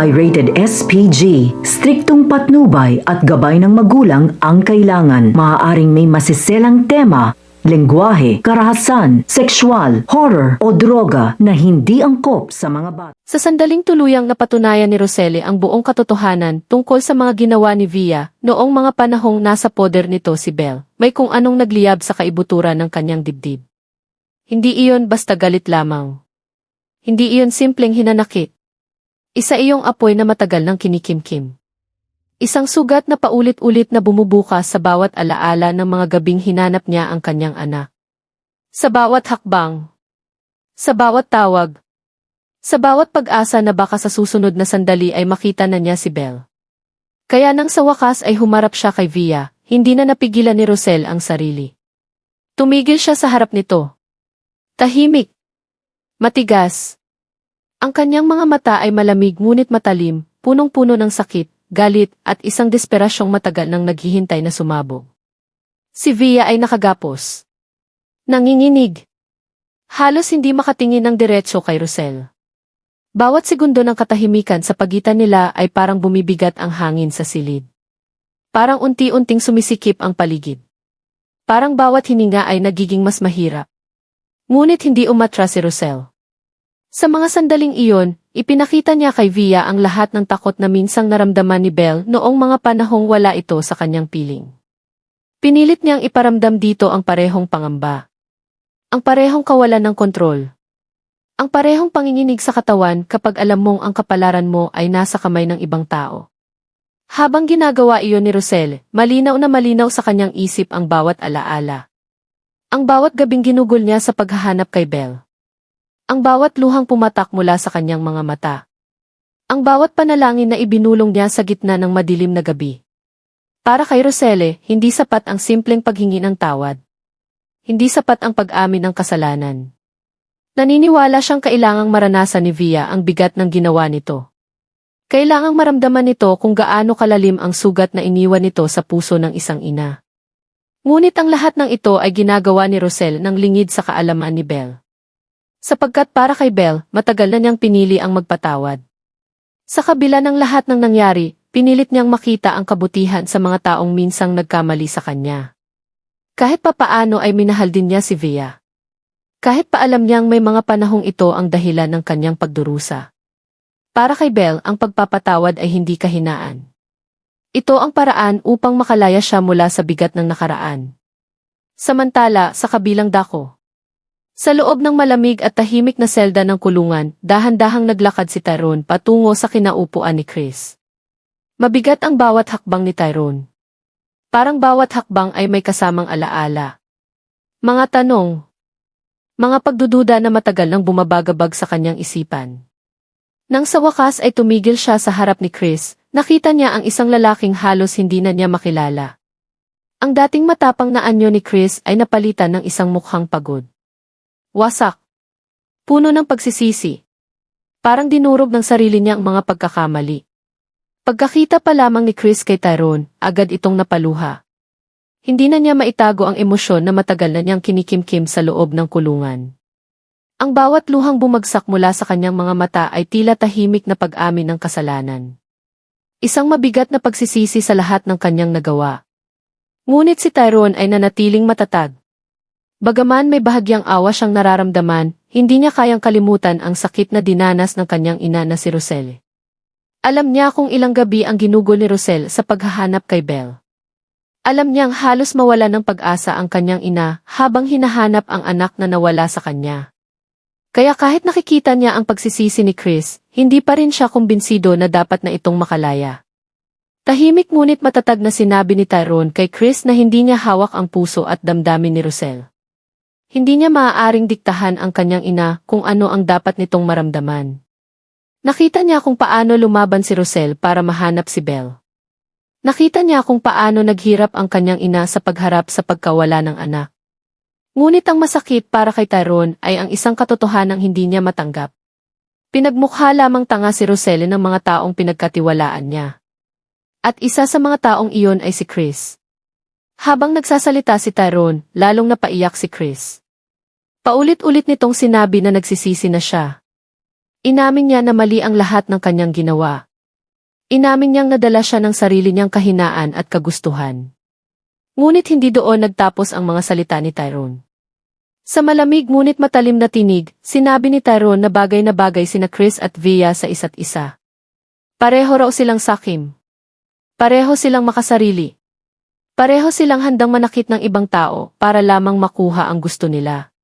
ay rated SPG. Striktong patnubay at gabay ng magulang ang kailangan. Maaaring may masiselang tema, lengguwahe, karahasan, sexual, horror o droga na hindi angkop sa mga bata. Sa sandaling tuluyang napatunayan ni Roselle ang buong katotohanan tungkol sa mga ginawa ni Via noong mga panahong nasa poder nito si Belle, may kung anong nagliyab sa kaibuturan ng kanyang dibdib. Hindi iyon basta galit lamang. Hindi iyon simpleng hinanakit. Isa iyong apoy na matagal ng kinikimkim. Isang sugat na paulit-ulit na bumubukas sa bawat alaala ng mga gabing hinanap niya ang kanyang anak. Sa bawat hakbang. Sa bawat tawag. Sa bawat pag-asa na baka sa susunod na sandali ay makita na niya si Belle. Kaya nang sa wakas ay humarap siya kay Via, hindi na napigilan ni Roselle ang sarili. Tumigil siya sa harap nito. Tahimik. Matigas. Ang kanyang mga mata ay malamig ngunit matalim, punong-puno ng sakit, galit at isang desperasyong matagal nang naghihintay na sumabog. Si Via ay nakagapos. Nanginginig. Halos hindi makatingin ng diretso kay Roselle. Bawat segundo ng katahimikan sa pagitan nila ay parang bumibigat ang hangin sa silid. Parang unti-unting sumisikip ang paligid. Parang bawat hininga ay nagiging mas mahirap. Ngunit hindi umatras si Roselle. Sa mga sandaling iyon, ipinakita niya kay Via ang lahat ng takot na minsang naramdaman ni Belle noong mga panahong wala ito sa kanyang piling. Pinilit niyang iparamdam dito ang parehong pangamba. Ang parehong kawalan ng kontrol. Ang parehong panginginig sa katawan kapag alam mong ang kapalaran mo ay nasa kamay ng ibang tao. Habang ginagawa iyon ni Roselle, malinaw na malinaw sa kanyang isip ang bawat alaala. Ang bawat gabing ginugol niya sa paghahanap kay Belle. Ang bawat luhang pumatak mula sa kanyang mga mata. Ang bawat panalangin na ibinulong niya sa gitna ng madilim na gabi. Para kay Roselle, hindi sapat ang simpleng paghingi ng tawad. Hindi sapat ang pag-amin ng kasalanan. Naniniwala siyang kailangang maranasan ni Via ang bigat ng ginawa nito. Kailangang maramdaman nito kung gaano kalalim ang sugat na iniwan nito sa puso ng isang ina. Ngunit ang lahat ng ito ay ginagawa ni Roselle ng lingid sa kaalaman ni Belle. Sapagkat para kay Belle, matagal na niyang pinili ang magpatawad. Sa kabila ng lahat ng nangyari, pinilit niyang makita ang kabutihan sa mga taong minsang nagkamali sa kanya. Kahit papaano ay minahal din niya si Via. Kahit pa alam niyang may mga panahong ito ang dahilan ng kanyang pagdurusa. Para kay Belle, ang pagpapatawad ay hindi kahinaan. Ito ang paraan upang makalaya siya mula sa bigat ng nakaraan. Samantala, sa kabilang dako. Sa loob ng malamig at tahimik na selda ng kulungan, dahan-dahang naglakad si Tyrone patungo sa kinaupuan ni Chris. Mabigat ang bawat hakbang ni Tyrone. Parang bawat hakbang ay may kasamang alaala. Mga tanong. Mga pagdududa na matagal nang bumabagabag sa kanyang isipan. Nang sa wakas ay tumigil siya sa harap ni Chris, nakita niya ang isang lalaking halos hindi na niya makilala. Ang dating matapang na anyo ni Chris ay napalitan ng isang mukhang pagod. Wasak. Puno ng pagsisisi. Parang dinurog ng sarili niya ang mga pagkakamali. Pagkakita pa lamang ni Chris kay Tyrone, agad itong napaluha. Hindi na niya maitago ang emosyon na matagal na niyang kinikimkim sa loob ng kulungan. Ang bawat luhang bumagsak mula sa kanyang mga mata ay tila tahimik na pag-amin ng kasalanan. Isang mabigat na pagsisisi sa lahat ng kanyang nagawa. Ngunit si Tyrone ay nanatiling matatag. Bagaman may bahagyang awa siyang nararamdaman, hindi niya kayang kalimutan ang sakit na dinanas ng kanyang ina na si Roselle. Alam niya kung ilang gabi ang ginugol ni Roselle sa paghahanap kay Belle. Alam niyang halos mawala ng pag-asa ang kanyang ina habang hinahanap ang anak na nawala sa kanya. Kaya kahit nakikita niya ang pagsisisi ni Chris, hindi pa rin siya kumbinsido na dapat na itong makalaya. Tahimik ngunit matatag na sinabi ni Tyrone kay Chris na hindi niya hawak ang puso at damdamin ni Roselle. Hindi niya maaaring diktahan ang kanyang ina kung ano ang dapat nitong maramdaman. Nakita niya kung paano lumaban si Roselle para mahanap si Belle. Nakita niya kung paano naghirap ang kanyang ina sa pagharap sa pagkawala ng anak. Ngunit ang masakit para kay Tyrone ay ang isang katotohanang hindi niya matanggap. Pinagmukha lamang tanga si Roselle ng mga taong pinagkatiwalaan niya. At isa sa mga taong iyon ay si Chris. Habang nagsasalita si Tyrone, lalong napaiyak si Chris. Paulit-ulit nitong sinabi na nagsisisi na siya. Inamin niya na mali ang lahat ng kanyang ginawa. Inamin niyang nadala siya ng sarili niyang kahinaan at kagustuhan. Ngunit hindi doon nagtapos ang mga salita ni Tyrone. Sa malamig ngunit matalim na tinig, sinabi ni Tyrone na bagay sina Chris at Via sa isa't isa. Pareho raw silang sakim. Pareho silang makasarili. Pareho silang handang manakit ng ibang tao para lamang makuha ang gusto nila.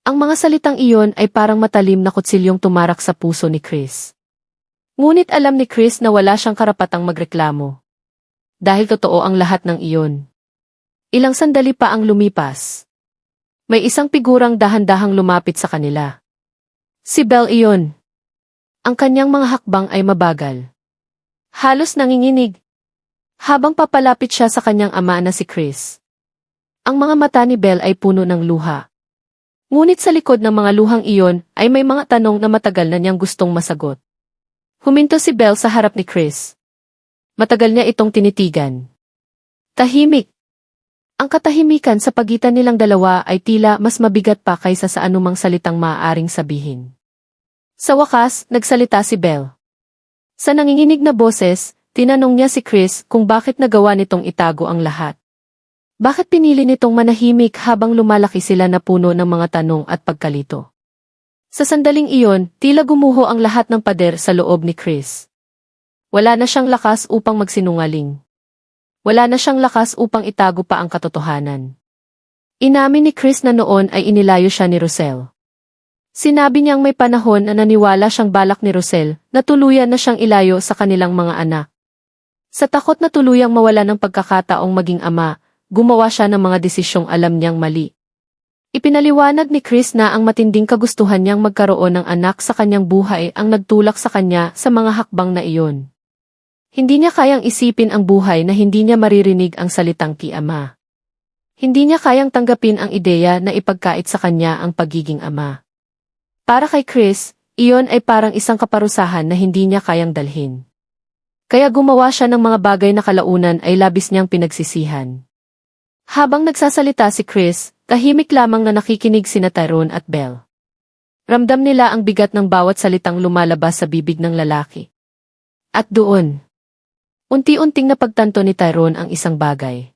Ang mga salitang iyon ay parang matalim na kutsilyong tumarak sa puso ni Chris. Ngunit alam ni Chris na wala siyang karapatang magreklamo. Dahil totoo ang lahat ng iyon. Ilang sandali pa ang lumipas. May isang figurang dahan-dahang lumapit sa kanila. Si Belle iyon. Ang kanyang mga hakbang ay mabagal. Halos nanginginig. Habang papalapit siya sa kanyang ama na si Chris. Ang mga mata ni Belle ay puno ng luha. Ngunit sa likod ng mga luhang iyon ay may mga tanong na matagal na niyang gustong masagot. Huminto si Belle sa harap ni Chris. Matagal niya itong tinitigan. Tahimik. Ang katahimikan sa pagitan nilang dalawa ay tila mas mabigat pa kaysa sa anumang salitang maaaring sabihin. Sa wakas, nagsalita si Belle. Sa nanginginig na boses, tinanong niya si Chris kung bakit nagawa nitong itago ang lahat. Bakit pinili nitong manahimik habang lumalaki sila na puno ng mga tanong at pagkalito? Sa sandaling iyon, tila gumuho ang lahat ng pader sa loob ni Chris. Wala na siyang lakas upang magsinungaling. Wala na siyang lakas upang itago pa ang katotohanan. Inamin ni Chris na noon ay inilayo siya ni Roselle. Sinabi niyang may panahon na naniwala siyang balak ni Roselle na tuluyan na siyang ilayo sa kanilang mga anak. Sa takot na tuluyang mawala ng pagkakataong maging ama, gumawa siya ng mga desisyong alam niyang mali. Ipinaliwanag ni Chris na ang matinding kagustuhan niyang magkaroon ng anak sa kanyang buhay ang nagtulak sa kanya sa mga hakbang na iyon. Hindi niya kayang isipin ang buhay na hindi niya maririnig ang salitang ki-ama. Hindi niya kayang tanggapin ang ideya na ipagkait sa kanya ang pagiging ama. Para kay Chris, iyon ay parang isang kaparusahan na hindi niya kayang dalhin. Kaya gumawa siya ng mga bagay na kalaunan ay labis niyang pinagsisihan. Habang nagsasalita si Chris, tahimik lamang na nakikinig sina Tyrone at Belle. Ramdam nila ang bigat ng bawat salitang lumalabas sa bibig ng lalaki. At doon, unti-unting napagtanto ni Tyrone ang isang bagay.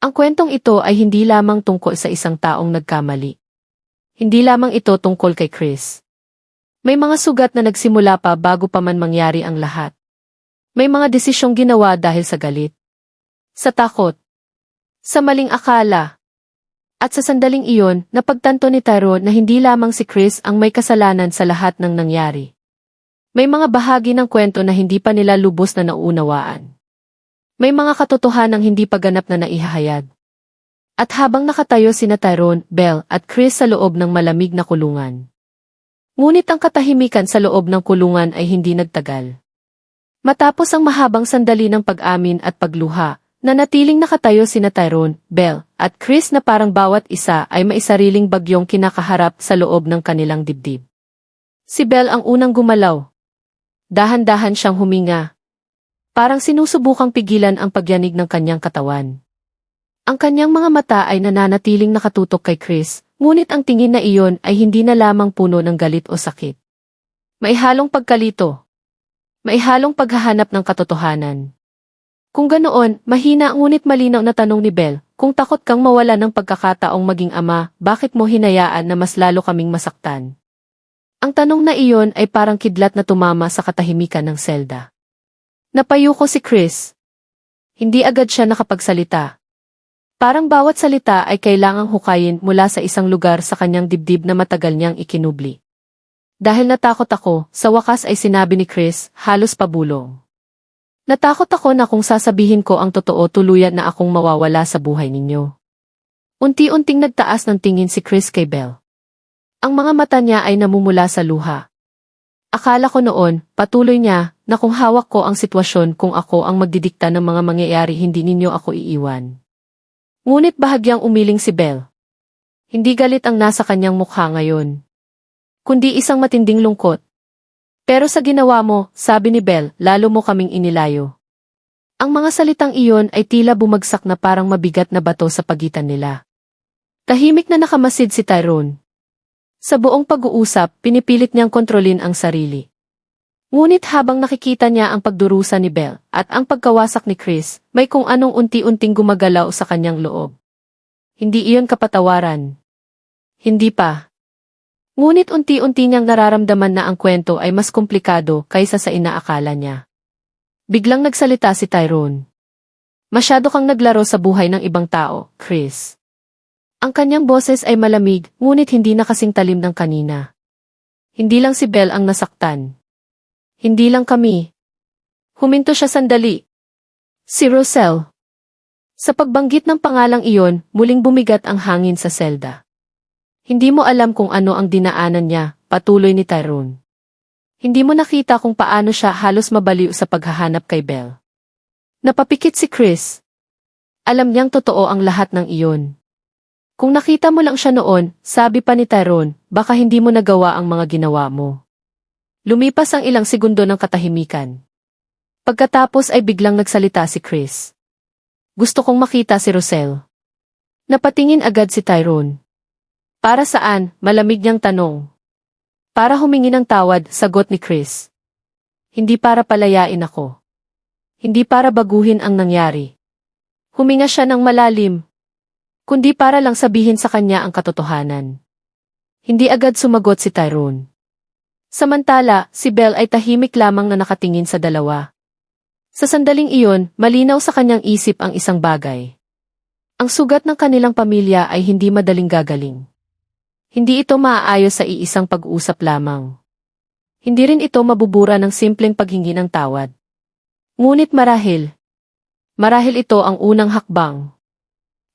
Ang kwentong ito ay hindi lamang tungkol sa isang taong nagkamali. Hindi lamang ito tungkol kay Chris. May mga sugat na nagsimula pa bago pa man mangyari ang lahat. May mga desisyong ginawa dahil sa galit, sa takot, sa maling akala. At sa sandaling iyon, napagtanto ni Tyrone na hindi lamang si Chris ang may kasalanan sa lahat ng nangyari. May mga bahagi ng kwento na hindi pa nila lubos na nauunawaan. May mga katotohanang hindi pa ganap na naihahayag. At habang nakatayo sina Tyrone, Belle at Chris sa loob ng malamig na kulungan. Ngunit ang katahimikan sa loob ng kulungan ay hindi nagtagal. Matapos ang mahabang sandali ng pag-amin at pagluha, nanatiling nakatayo sina Tyrone, Belle at Chris na parang bawat isa ay may sariling bagyong kinakaharap sa loob ng kanilang dibdib. Si Belle ang unang gumalaw. Dahan-dahan siyang huminga. Parang sinusubukang pigilan ang pagyanig ng kanyang katawan. Ang kanyang mga mata ay nananatiling nakatutok kay Chris, ngunit ang tingin na iyon ay hindi na lamang puno ng galit o sakit. May halong pagkalito. May halong paghahanap ng katotohanan. Kung ganoon, mahina ngunit malinaw na tanong ni Belle, kung takot kang mawala ng pagkakataong maging ama, bakit mo hinayaan na mas lalo kaming masaktan? Ang tanong na iyon ay parang kidlat na tumama sa katahimikan ng selda. Napayuko si Chris. Hindi agad siya nakapagsalita. Parang bawat salita ay kailangang hukayin mula sa isang lugar sa kanyang dibdib na matagal niyang ikinubli. Dahil natakot ako, sa wakas ay sinabi ni Chris, halos pabulong. Natakot ako na kung sasabihin ko ang totoo tuluyan na akong mawawala sa buhay ninyo. Unti-unting nagtaas ng tingin si Chris kay Belle. Ang mga mata niya ay namumula sa luha. Akala ko noon, patuloy niya, na kung hawak ko ang sitwasyon kung ako ang magdidikta ng mga mangyayari hindi ninyo ako iiwan. Ngunit bahagyang umiling si Belle. Hindi galit ang nasa kanyang mukha ngayon, kundi isang matinding lungkot. Pero sa ginawa mo, sabi ni Belle, lalo mo kaming inilayo. Ang mga salitang iyon ay tila bumagsak na parang mabigat na bato sa pagitan nila. Tahimik na nakamasid si Tyrone. Sa buong pag-uusap, pinipilit niyang kontrolin ang sarili. Ngunit habang nakikita niya ang pagdurusa ni Belle at ang pagkawasak ni Chris, may kung anong unti-unting gumagalaw sa kanyang loob. Hindi iyon kapatawaran. Hindi pa. Ngunit unti-unti niyang nararamdaman na ang kwento ay mas komplikado kaysa sa inaakala niya. Biglang nagsalita si Tyrone. Masyado kang naglaro sa buhay ng ibang tao, Chris. Ang kanyang boses ay malamig, ngunit hindi na kasing talim ng kanina. Hindi lang si Belle ang nasaktan. Hindi lang kami. Huminto siya sandali. Si Roselle. Sa pagbanggit ng pangalang iyon, muling bumigat ang hangin sa selda. Hindi mo alam kung ano ang dinaanan niya, patuloy ni Tyrone. Hindi mo nakita kung paano siya halos mabaliw sa paghahanap kay Belle. Napapikit si Chris. Alam niyang totoo ang lahat ng iyon. Kung nakita mo lang siya noon, sabi pa ni Tyrone, baka hindi mo nagawa ang mga ginawa mo. Lumipas ang ilang segundo ng katahimikan. Pagkatapos ay biglang nagsalita si Chris. Gusto kong makita si Roselle. Napatingin agad si Tyrone. Para saan? Malamig niyang tanong. Para humingi ng tawad, sagot ni Chris. Hindi para palayain ako. Hindi para baguhin ang nangyari. Huminga siya ng malalim. Kundi para lang sabihin sa kanya ang katotohanan. Hindi agad sumagot si Tyrone. Samantala, si Belle ay tahimik lamang na nakatingin sa dalawa. Sa sandaling iyon, malinaw sa kanyang isip ang isang bagay. Ang sugat ng kanilang pamilya ay hindi madaling gagaling. Hindi ito maaayos sa iisang pag-uusap lamang. Hindi rin ito mabubura ng simpleng paghingi ng tawad. Ngunit marahil ito ang unang hakbang.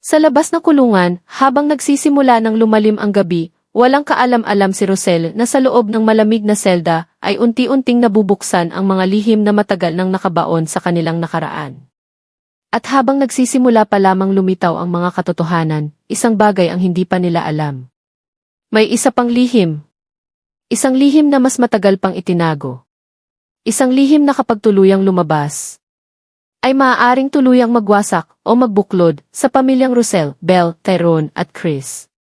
Sa labas ng kulungan, habang nagsisimula ng lumalim ang gabi, walang kaalam-alam si Roselle na sa loob ng malamig na selda ay unti-unting nabubuksan ang mga lihim na matagal nang nakabaon sa kanilang nakaraan. At habang nagsisimula pa lamang lumitaw ang mga katotohanan, isang bagay ang hindi pa nila alam. May isa pang lihim. Isang lihim na mas matagal pang itinago. Isang lihim na kapag tuluyang lumabas, ay maaaring tuluyang magwasak o magbuklod sa pamilyang Roselle, Belle, Tyrone at Chris.